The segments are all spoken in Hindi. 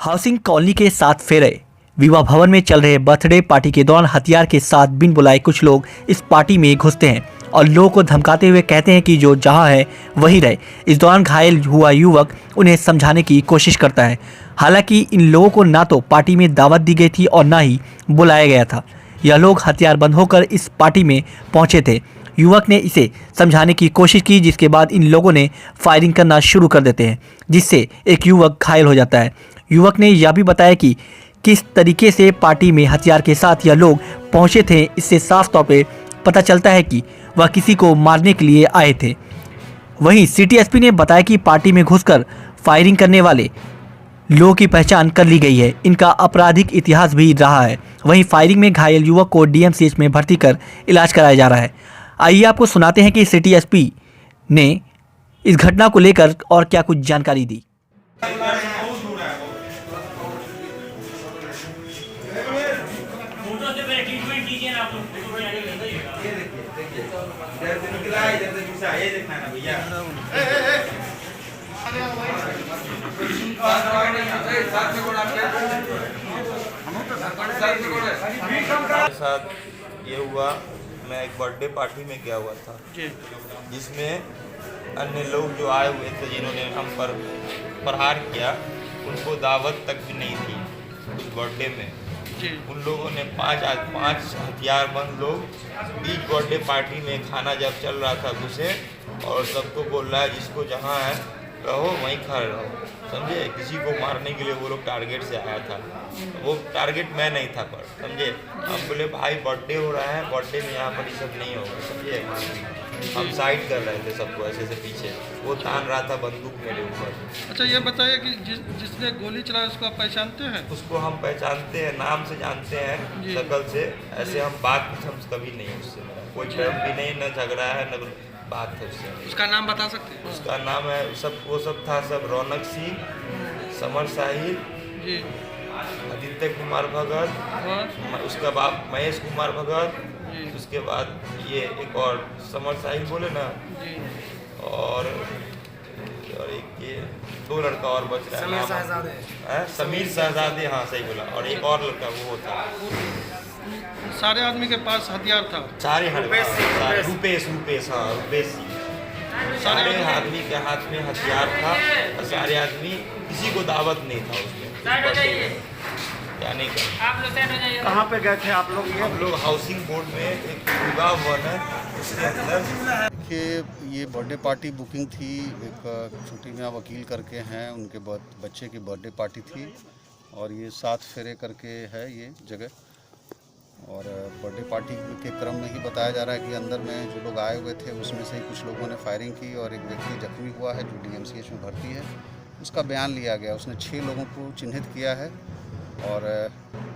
हाउसिंग कॉलोनी के 7 फेरे विवाह भवन में चल रहे बर्थडे पार्टी के दौरान हथियार के साथ बिन बुलाए कुछ लोग इस पार्टी में घुसते हैं और लोगों को धमकाते हुए कहते हैं कि जो जहां है वहीं रहे। इस दौरान घायल हुआ युवक उन्हें समझाने की कोशिश करता है। हालांकि इन लोगों को ना तो पार्टी में दावत दी गई थी और ना ही बुलाया गया था। यह लोग हथियारबंद होकर इस पार्टी में पहुंचे थे। युवक ने इसे समझाने की कोशिश की, जिसके बाद इन लोगों ने फायरिंग करना शुरू कर देते हैं, जिससे एक युवक घायल हो जाता है। युवक ने यह भी बताया कि किस तरीके से पार्टी में हथियार के साथ यह लोग पहुंचे थे। इससे साफ तौर पे पता चलता है कि वह किसी को मारने के लिए आए थे। वहीं सिटी एसपी ने बताया कि पार्टी में घुसकर फायरिंग करने वाले लोगों की पहचान कर ली गई है। इनका आपराधिक इतिहास भी रहा है। वहीं फायरिंग में घायल युवक को डीएमसीएच में भर्ती कर इलाज कराया जा रहा है। आइए आपको सुनाते हैं कि सिटी एसपी ने इस घटना को लेकर और क्या कुछ जानकारी दी। साथ ये हुआ, मैं एक बर्थडे पार्टी में गया हुआ था जिसमें अन्य लोग जो आए हुए थे जिन्होंने हम पर प्रहार किया, उनको दावत तक भी नहीं थी उस बर्थडे में। उन लोगों ने पांच हथियारबंद लोग बीच बर्थडे पार्टी में खाना जब चल रहा था घुसे और सबको बोल रहा है जिसको जहाँ है रहो वहीं खड़े रहो, समझे। किसी को मारने के लिए वो लोग टारगेट से आया था। वो टारगेट मैं नहीं था, पर समझे। हम बोले भाई बर्थडे हो रहा है, बर्थडे में यहाँ पर ये सब नहीं होगा, समझे। हम साइड कर रहे थे सबको ऐसे से पीछे, वो तान रहा था बंदूक मेरे ऊपर। अच्छा ये बताइए कि जिसने गोली चलाया उसको आप पहचानते हैं? उसको हम पहचानते हैं, नाम से जानते हैं, शक्ल से। ऐसे हम बात हम कभी नहीं उससे, कोई डर भी नहीं, न झगड़ा है न बात है उससे। उसका नाम बता सकते हैं? उसका नाम है वो सब था सब रौनक सिंह, समर साहिल, आदित्य कुमार भगत, उसका बाप महेश कुमार भगत, उसके बाद ये एक और समर साहिल बोले ना, और एक ये 2 लड़का और बच रहा है, समीर शहजादे, हाँ सही बोला, और एक और लड़का वो था। सारे आदमी के पास हथियार था? सारे रुपेश सिंह, सारे आदमी के हाथ में हथियार था और सारे आदमी, किसी को दावत नहीं था उसमें जाने का। कहाँ पे गए थे आप लोग? हम लोग हाउसिंग बोर्ड में एक विवाह भवन है उसके अंदर कि ये बर्थडे पार्टी बुकिंग थी। एक छोटी मियाँ वकील करके हैं, उनके बच्चे की बर्थडे पार्टी थी और ये 7 फेरे करके है ये जगह। और बर्थडे पार्टी के क्रम में ही बताया जा रहा है कि अंदर में जो लोग आए हुए थे उसमें से ही कुछ लोगों ने फायरिंग की और एक व्यक्ति जख्मी हुआ है जो डीएमसीएच में भर्ती है। उसका बयान लिया गया। उसने 6 लोगों को चिन्हित किया है और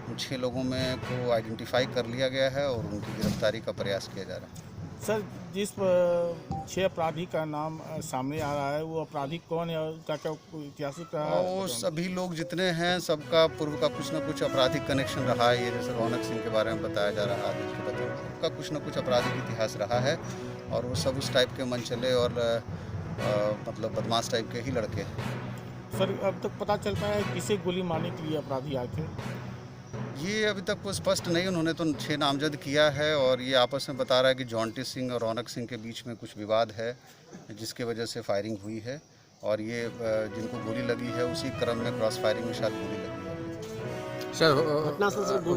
उन 6 लोगों में को आइडेंटिफाई कर लिया गया है और उनकी गिरफ्तारी का प्रयास किया जा रहा है। सर, जिस 6 अपराधी का नाम सामने आ रहा है वो अपराधी कौन है और क्या क्या ऐतिहासिक रहा है? वो सभी लोग जितने हैं सबका पूर्व का कुछ न कुछ आपराधिक कनेक्शन रहा है। ये जैसे रौनक सिंह के बारे में बताया जा रहा है, उसका कुछ न कुछ आपराधिक इतिहास रहा है और वो सब उस टाइप के मनचले और मतलब बदमाश टाइप के ही लड़के हैं। सर, अब तक पता चल पाया है किसे गोली मारने के लिए अपराधी आए थे? ये अभी तक कोई स्पष्ट नहीं। उन्होंने तो 6 नामजद किया है और ये आपस में बता रहा है कि जॉन्टी सिंह और रौनक सिंह के बीच में कुछ विवाद है जिसके वजह से फायरिंग हुई है और ये जिनको गोली लगी है उसी क्रम में क्रॉस फायरिंग में शायद गोली लगी है। सर,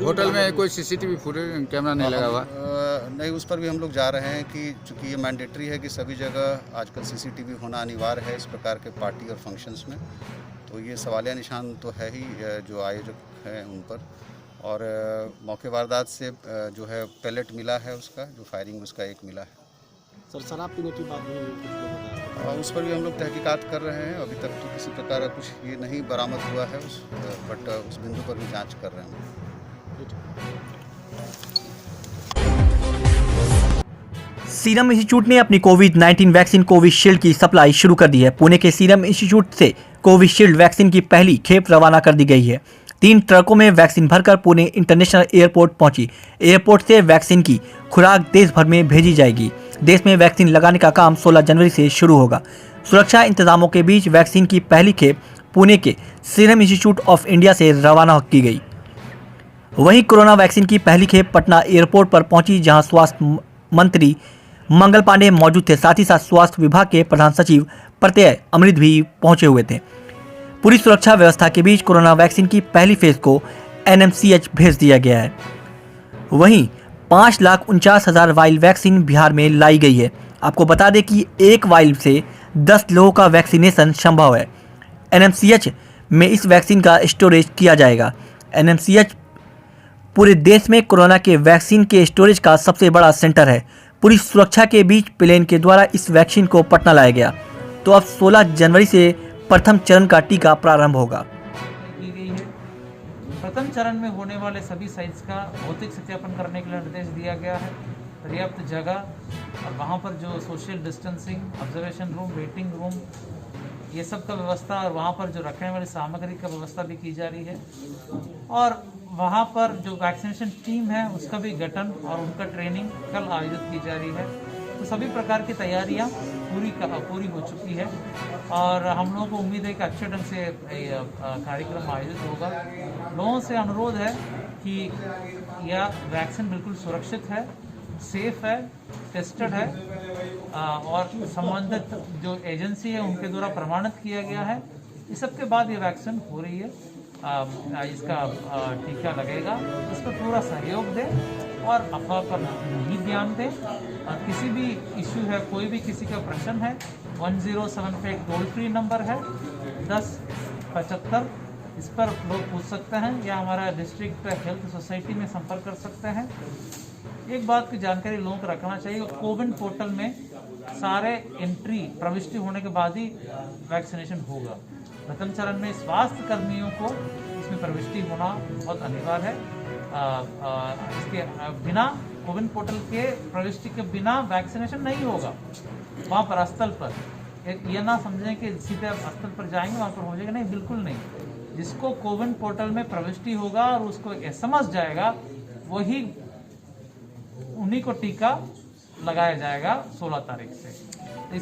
होटल में कोई सीसीटीवी फुटेज कैमरा नहीं लगा हुआ? नहीं, उस पर भी हम लोग जा रहे हैं कि चूँकि ये मैंडेटरी है कि सभी जगह आजकल सीसीटीवी होना अनिवार्य है इस प्रकार के पार्टी और फंक्शंस में, तो ये सवालिया निशान तो है ही जो आयोजक हैं उन पर। और मौके वारदात से जो है पैलेट मिला है उसका, जो फायरिंग उसका एक मिला है। सर, शराब पीने की बात भी उस पर भी हम लोग तहकीकात कर रहे हैं। अभी तक तो किसी प्रकार का कुछ ये नहीं बरामद हुआ है बट उस बिंदु पर भी जांच कर रहे हैं। सीरम इंस्टीट्यूट ने अपनी कोविड-19 वैक्सीन कोविशील्ड की सप्लाई शुरू कर दी है। पुणे के सीरम इंस्टीट्यूट से कोविशील्ड वैक्सीन की पहली खेप रवाना कर दी गई है। 3 ट्रकों में वैक्सीन भरकर पुणे इंटरनेशनल एयरपोर्ट पहुंची। एयरपोर्ट से वैक्सीन की खुराक देश भर में भेजी जाएगी। देश में वैक्सीन लगाने का काम 16 जनवरी से शुरू होगा। सुरक्षा इंतजामों के बीच वैक्सीन की पहली खेप पुणे के सीरम इंस्टीट्यूट ऑफ इंडिया से रवाना की गई। वहीं कोरोना वैक्सीन की पहली खेप पटना एयरपोर्ट पर पहुंची, जहां स्वास्थ्य मंत्री मंगल पांडे मौजूद थे। साथ ही साथ स्वास्थ्य विभाग के प्रधान सचिव प्रत्यय अमृत भी पहुंचे हुए थे। पूरी सुरक्षा व्यवस्था के बीच कोरोना वैक्सीन की पहली फेज को NMCH भेज दिया गया है। वहीं 5,49,000 वाइल वैक्सीन बिहार में लाई गई है। आपको बता दें कि एक वाइल से 10 लोगों का वैक्सीनेशन संभव है। NMCH में इस वैक्सीन का स्टोरेज किया जाएगा। NMCH पूरे देश में कोरोना के वैक्सीन के स्टोरेज का सबसे बड़ा सेंटर है। पूरी सुरक्षा के बीच प्लेन के द्वारा इस वैक्सीन को पटना लाया गया। तो अब 16 जनवरी से प्रथम चरण का टीका प्रारंभ होगा। की गई है। प्रथम चरण में होने वाले सभी साइट्स का भौतिक सत्यापन करने के लिए निर्देश दिया गया है। पर्याप्त जगह और वहाँ पर जो social distancing, observation room, waiting room, ये सब का व्यवस्था और वहाँ पर जो रखने वाली सामग्री का व्यवस्था भी की जा रही है। और वहाँ पर जो वैक्सीनेशन टीम है उसका भी गठन और उनका ट्रेनिंग कल आयोजित की जा रही है। तो सभी प्रकार की तैयारियाँ पूरी हो चुकी है और हम लोगों को उम्मीद है कि अच्छे ढंग से कार्यक्रम आयोजित होगा। लोगों से अनुरोध है कि यह वैक्सीन बिल्कुल सुरक्षित है, सेफ है, टेस्टेड है और संबंधित जो एजेंसी है उनके द्वारा प्रमाणित किया गया है। इस सब के बाद ये वैक्सीन हो रही है, इसका टीका लगेगा। इस पर पूरा सहयोग दें और अफवाह पर नहीं ध्यान दें। और किसी भी इशू है, कोई भी किसी का प्रश्न है, 1075 टोल फ्री नंबर है 1075, इस पर लोग पूछ सकते हैं या हमारा डिस्ट्रिक्ट हेल्थ सोसाइटी में संपर्क कर सकते हैं। एक बात की जानकारी लोगों को रखना चाहिए, कोविन पोर्टल में सारे एंट्री प्रविष्टि होने के बाद ही वैक्सीनेशन होगा। प्रथम चरण में स्वास्थ्य कर्मियों को इसमें प्रविष्टि होना बहुत अनिवार्य है। इसके बिना, कोविन पोर्टल के प्रविष्टि के बिना वैक्सीनेशन नहीं होगा। वहाँ पर स्थल पर यह ना समझें कि सीधे आप स्थल पर जाएंगे वहाँ पर हो जाएगा, नहीं, बिल्कुल नहीं। जिसको कोविन पोर्टल में प्रविष्टि होगा और उसको SMS जाएगा, वही उन्हीं को टीका लगाया जाएगा 16 तारीख से।